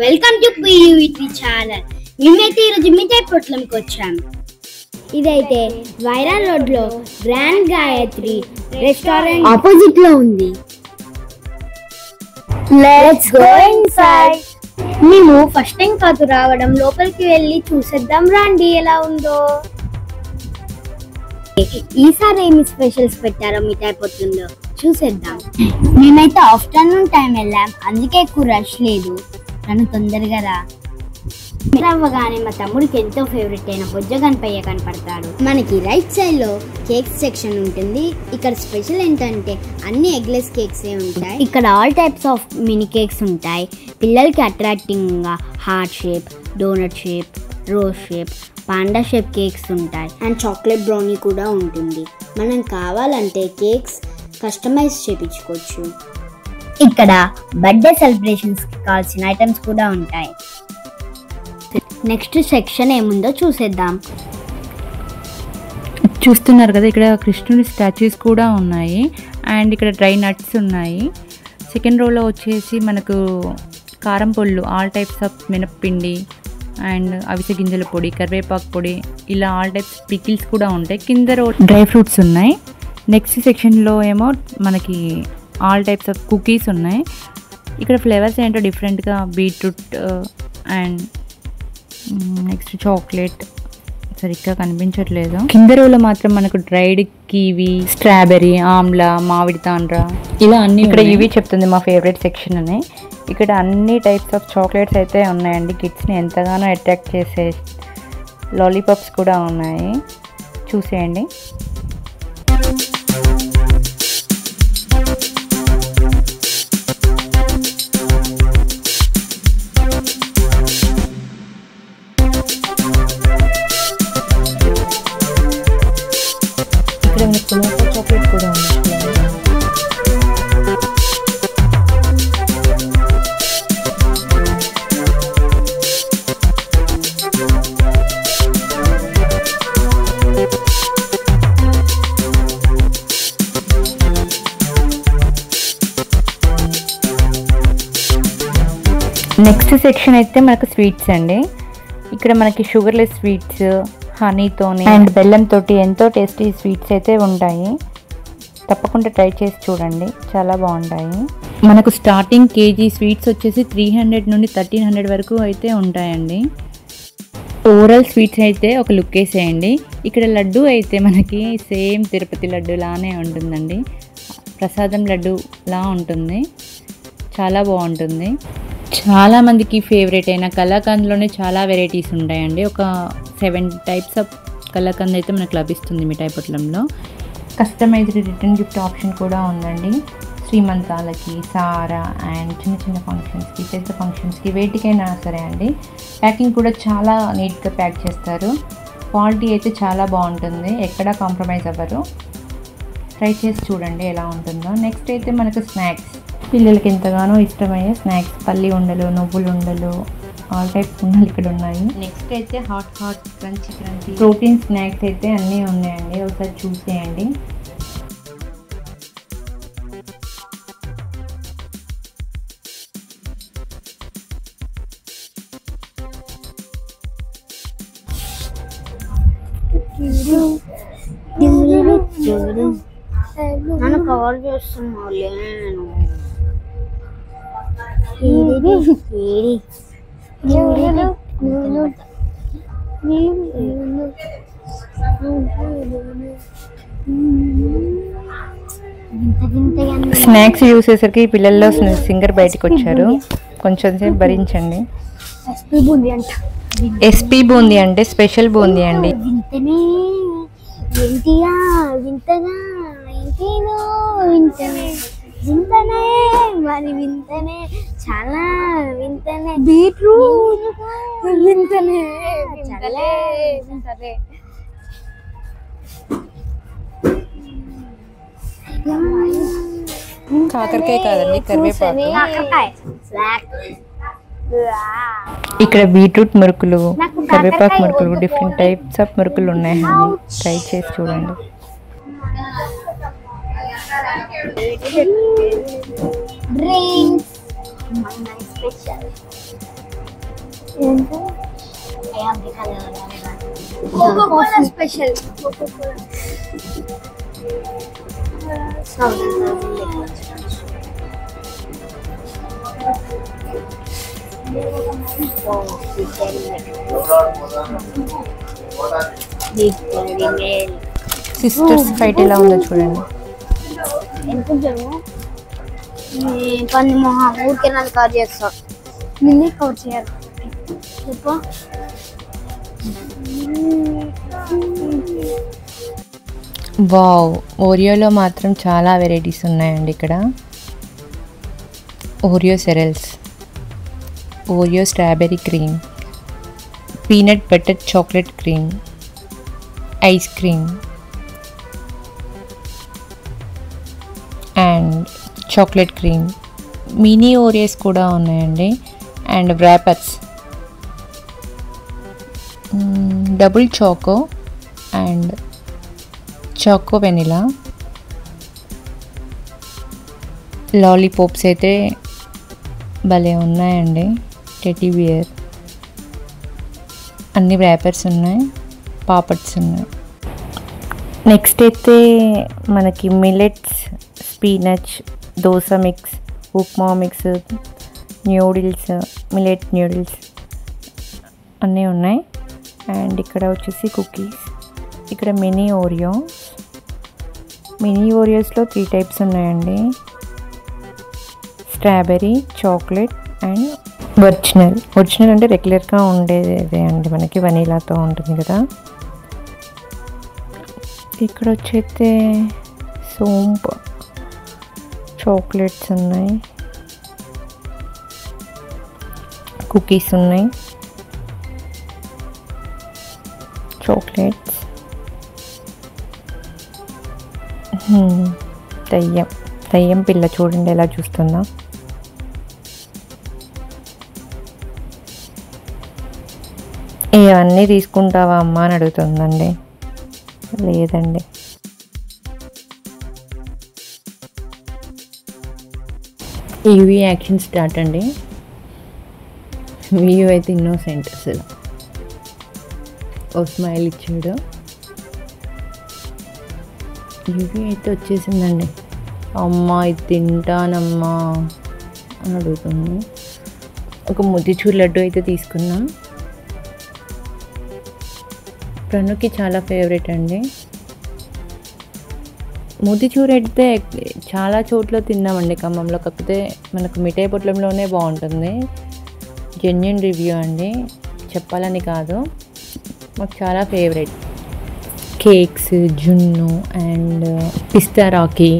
Welcome to PUV channel. మేమైతే ఈరోజు మిఠాయి పొట్లంకి వచ్చాము. ఇదైతే వైరా రోడ్ లో గ్రాండ్ గాయత్రి రెస్టారెంట్ ఆపోజిట్ లో ఉంది. Let's go inside. మేము ఫస్ట్ టైం కాదు రావడం, లోపలికి వెళ్ళి చూసేద్దాం రండి ఎలా ఉందో. ఈసారి ఏమి స్పెషల్స్ పెట్టారో మిఠాయి పొట్లంలో చూసేద్దాం. మేమైతే ఆఫ్టర్నూన్ టైం వెళ్ళాం, అందుకే ఎక్కువ రష్ లేదు. నన్ను తొందరగా రావగానే మా తమ్ముడికి ఎంతో ఫేవరెట్ అయిన బొజ్జ గణపయ్య కనపడతాడు. మనకి రైట్ సైడ్ లో కేక్స్ సెక్షన్ ఉంటుంది. ఇక్కడ స్పెషల్ ఏంటంటే అన్ని ఎగ్లెస్ కేక్స్ ఉంటాయి. ఇక్కడ all types of mini cakes ఉంటాయి. పిల్లలకి అట్రాక్టింగ్ గా heart shape, donut shape, rose shape, panda shape cakes ఉంటాయి. అండ్ చాక్లెట్ బ్రౌనీ కూడా ఉంటుంది. మనం కావాలంటే కేక్స్ కస్టమైజ్ చేయించుకోవచ్చు. ఇక్కడ బర్త్డే సెలబ్రేషన్స్ కి కావాల్సిన ఐటమ్స్ కూడా ఉంటాయి. నెక్స్ట్ సెక్షన్ ఏముందో చూసేద్దాం. చూస్తున్నారు కదా, ఇక్కడ కృష్ణుడి స్టాచ్యూస్ కూడా ఉన్నాయి. అండ్ ఇక్కడ డ్రై నట్స్ ఉన్నాయి. సెకండ్ రోలో వచ్చేసి మనకు కారం పొళ్ళు, ఆల్ టైప్స్ ఆఫ్ మినప్పిండి అండ్ అవిసె గింజల పొడి, కరివేపాకు పొడి, ఇలా ఆల్ టైప్స్ పికిల్స్ కూడా ఉంటాయి. కింద రో డ్రై ఫ్రూట్స్ ఉన్నాయి. నెక్స్ట్ సెక్షన్లో ఏమో మనకి ఆల్ టైప్స్ ఆఫ్ కుకీస్ ఉన్నాయి. ఇక్కడ ఫ్లేవర్స్ ఏంటో డిఫరెంట్గా బీట్రూట్ అండ్ నెక్స్ట్ చాక్లెట్ సరిగ్గా కనిపించట్లేదు. కింద రోలో మాత్రం మనకు డ్రైడ్ కివి, స్ట్రాబెర్రీ, ఆమ్లా, మామిడి తాండ్రా ఇలా అన్ని. ఇక్కడ ఇవి చెప్తుంది మా ఫేవరెట్ సెక్షన్ అని. ఇక్కడ అన్ని టైప్స్ ఆఫ్ చాక్లెట్స్ అయితే ఉన్నాయండి. కిడ్స్ని ఎంతగానో అట్రాక్ట్ చేసే లాలీపాప్స్ కూడా ఉన్నాయి, చూసేయండి. చాక్లెట్ కూడా ఉంది. నెక్స్ట్ సెక్షన్ అయితే మనకు స్వీట్స్ అండి. ఇక్కడ మనకి షుగర్లెస్ స్వీట్స్, హనీతోని అండ్ బెల్లంతో ఎంతో టేస్టీ స్వీట్స్ అయితే ఉంటాయి. తప్పకుండా ట్రై చేసి చూడండి, చాలా బాగుంటాయి. మనకు స్టార్టింగ్ కేజీ స్వీట్స్ వచ్చేసి 300 నుండి 1300 వరకు అయితే ఉంటాయండి. ఓవరాల్ స్వీట్స్ అయితే ఒక లుక్ వేసేయండి. ఇక్కడ లడ్డు అయితే మనకి సేమ్ తిరుపతి లడ్డు లానే ఉంటుందండి. ప్రసాదం లడ్డు లా ఉంటుంది, చాలా బాగుంటుంది. చాలామందికి ఫేవరెట్ అయిన కలాకండ్లోనే చాలా వెరైటీస్ ఉంటాయండి. ఒక 7 టైప్స్ ఆఫ్ కలాకండ్ అయితే మనకు లభిస్తుంది మిఠాయి పొట్లంలో. కస్టమైజ్డ్ రిటర్న్ గిఫ్ట్ ఆప్షన్ కూడా ఉందండి. శ్రీమంతాలకి, సారా అండ్ చిన్న చిన్న ఫంక్షన్స్కి, పెద్ద ఫంక్షన్స్కి, వేటికైనా సరే అండి. ప్యాకింగ్ కూడా చాలా నీట్గా ప్యాక్ చేస్తారు. క్వాలిటీ అయితే చాలా బాగుంటుంది, ఎక్కడా కాంప్రమైజ్ అవ్వరు. ట్రై చేసి చూడండి ఎలా ఉంటుందో. నెక్స్ట్ అయితే మనకు స్నాక్స్, పిల్లలకి ఎంతగానో ఇష్టమయ్యే స్నాక్స్, పల్లి ఉండలు, నువ్వులు ఉండలు, ఆల్ టైప్స్ ఉండలు ఇక్కడ ఉన్నాయి. నెక్స్ట్ అయితే హాట్ క్రంచీ ప్రోటీన్ స్నాక్స్ అయితే అన్నీ ఉన్నాయండి, ఒకసారి చూసేయండి. నన్ను కవర్ చేస్తున్నావు. స్నాక్స్ చూసేసరికి పిల్లల్లో సింగర్ బయటకు వచ్చారు, కొంచెం సేపు భరించండి. ఎస్పీ బూందీ అంటే స్పెషల్ బూందీ అండి. వింతనే మరి వింతనే, చాలా వింతనే, బీట్రూట్ వింతనే, వింతనే. కాకరకాయ కాదండి, కరివేపాకు. ఇక్కడ బీట్రూట్ మురుకులు, కరివేపాకు మురుకులు, డిఫరెంట్ టైప్స్ ఆఫ్ మురుకులు ఉన్నాయండి, ట్రై చేసి చూడండి. Drinks. Special. Coca Cola special sisters fight ఎలా ఉందో చూడండి. పని మొహా ఊరికే నన్ను కవర్ చేస్తా. నిన్నే కవర్ చేయాలి చెప్పు. వావ్, ఓరియోలో మాత్రం చాలా వెరైటీస్ ఉన్నాయండి ఇక్కడ. Oreo cereals, Oreo strawberry cream, peanut butter chocolate cream, ice cream and chocolate cream, mini Oreos కూడా ఉన్నాయండి. And wrappers, double choco and choco vanilla, lollipops అయితే భలే ఉన్నాయండి. టెడ్డీ బియర్, అన్ని వ్రాపర్స్ ఉన్నాయి, పాపడ్స్ ఉన్నాయి. నెక్స్ట్ అయితే మనకి millets, స్పీనచ్, dosa mix, upma mix, noodles, millet noodles అన్నీ ఉన్నాయి. అండ్ ఇక్కడ వచ్చేసి కుకీస్, ఇక్కడ మినీ ఓరియోస్లో 3 టైప్స్ ఉన్నాయండి. స్ట్రాబెర్రీ, చాక్లెట్ అండ్ ఒరిజినల్ అంటే రెగ్యులర్గా ఉండేదే అండి, మనకి వనీలాతో ఉంటుంది కదా. ఇక్కడ వచ్చైతే సోంప్ చాక్లెట్స్ ఉన్నాయి, కుకీస్ ఉన్నాయి, చాక్లెట్స్, దయ్యం పిల్ల చూడండి ఎలా చూస్తుందా. ఇవన్నీ తీసుకుంటావా అమ్మా అని అడుగుతుందండి. లేదండి. యూవీ యాక్షన్ స్టార్ట్ అండి. వ్యూ అయితే ఇన్నోసెంట్, అసలు ఓ స్మైల్ ఇచ్చాడు. యూవీ అయితే వచ్చేసిందండి. అమ్మా ఇది తింటానమ్మా అని అడుగుతుంది. ఒక మోతీచూర్ లడ్డు అయితే తీసుకున్నాం. ప్రణుకి చాలా ఫేవరెట్ అండి. మోతీచూర్ అయితే చాలా చోట్ల తిన్నామండి ఖమ్మంలో, కాకపోతే మనకు మిఠాయి పొట్లంలోనే బాగుంటుంది. జెన్యూన్ రివ్యూ అండి, చెప్పాలని కాదు, మాకు చాలా ఫేవరెట్. కేక్స్, జున్ను అండ్ పిస్తా రాకీ,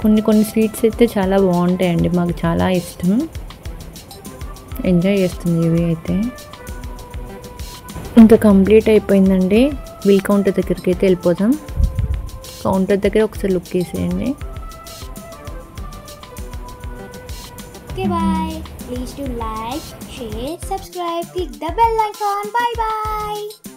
కొన్ని స్వీట్స్ అయితే చాలా బాగుంటాయండి, మాకు చాలా ఇష్టం. ఎంజాయ్ చేస్తుంది ఇవి అయితే. ఇంకా కంప్లీట్ అయిపోయిందండి. బిల్ కౌంటర్ దగ్గరికి అయితే వెళ్ళిపోదాం. కౌంటర్ దగ్గర ఒకసారి లుక్ వేసేయండి. Okay, bye. Please do like, share, subscribe, click the bell icon. Bye bye.